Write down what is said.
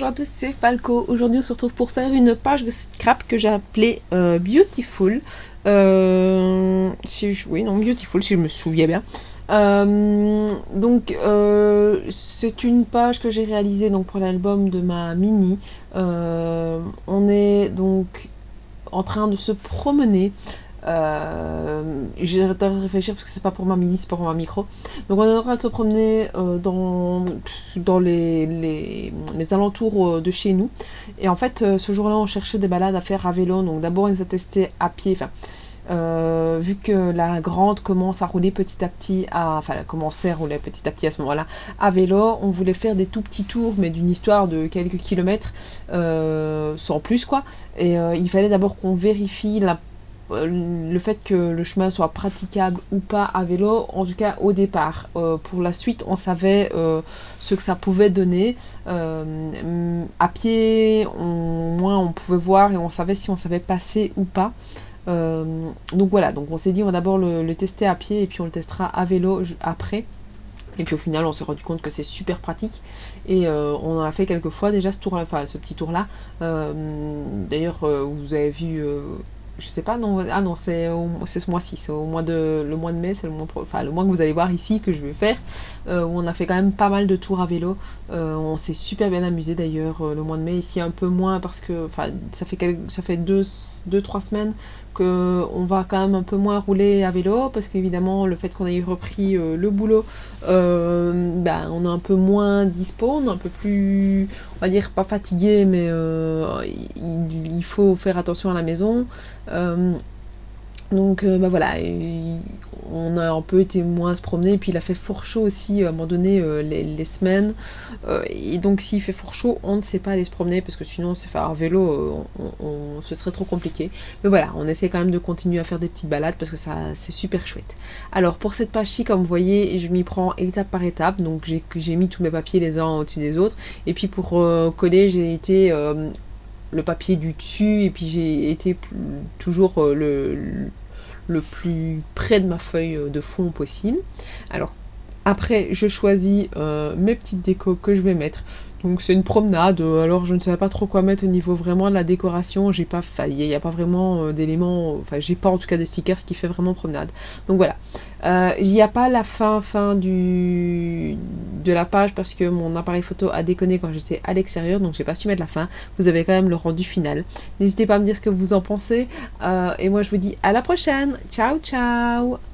à tous, c'est Falco. Aujourd'hui on se retrouve pour faire une page de scrap que j'ai appelée Beautiful. Oui, non, Beautiful si je me souviens bien. C'est une page que j'ai réalisée donc, pour l'album de ma mini. On est donc en train de se promener. J'ai arrêté de réfléchir parce que c'est pas pour ma mini, c'est pour ma micro. Donc on est en train de se promener dans les alentours de chez nous. Et en fait, ce jour-là, on cherchait des balades à faire à vélo. Donc d'abord, on les a testés à pied. Vu que la grande commence à rouler petit à petit, elle commençait à rouler petit à petit à ce moment-là, à vélo, on voulait faire des tout petits tours, mais d'une histoire de quelques kilomètres, sans plus quoi. Et il fallait d'abord qu'on vérifie le fait que le chemin soit praticable ou pas à vélo, en tout cas au départ. Pour la suite, on savait ce que ça pouvait donner. À pied, moins on pouvait voir et on savait si on savait passer ou pas. Donc voilà, donc on s'est dit on va d'abord le tester à pied et puis on le testera à vélo après. Et puis au final on s'est rendu compte que c'est super pratique et on en a fait quelques fois déjà ce petit tour là. D'ailleurs vous avez vu je sais pas, non, ah non, c'est ce mois-ci, c'est le mois de mai, c'est le mois que vous allez voir ici que je vais faire, où on a fait quand même pas mal de tours à vélo. On s'est super bien amusé d'ailleurs le mois de mai, ici un peu moins parce que ça fait 2-3 semaines qu'on va quand même un peu moins rouler à vélo parce qu'évidemment le fait qu'on ait repris le boulot, on est un peu moins dispo, on est un peu plus, on va dire pas fatigué, mais il faut faire attention à la maison. Voilà, on a un peu été moins à se promener, et puis il a fait fort chaud aussi à un moment donné les semaines, et donc s'il fait fort chaud, on ne sait pas aller se promener, parce que sinon c'est faire un vélo, ce serait trop compliqué. Mais voilà, on essaie quand même de continuer à faire des petites balades, parce que ça c'est super chouette. Alors pour cette page-ci, comme vous voyez, je m'y prends étape par étape, donc j'ai mis tous mes papiers les uns au-dessus des autres, et puis pour coller, j'ai été le papier du dessus, et puis j'ai été toujours le plus près de ma feuille de fond possible. Alors après je choisis mes petites décos que je vais mettre. Donc c'est une promenade, alors je ne savais pas trop quoi mettre au niveau vraiment de la décoration, il n'y a pas vraiment d'éléments, j'ai pas en tout cas des stickers, ce qui fait vraiment promenade. Donc voilà, il n'y a pas la fin de la page parce que mon appareil photo a déconné quand j'étais à l'extérieur, donc j'ai pas su mettre la fin. Vous avez quand même le rendu final. N'hésitez pas à me dire ce que vous en pensez, et moi je vous dis à la prochaine, ciao ciao.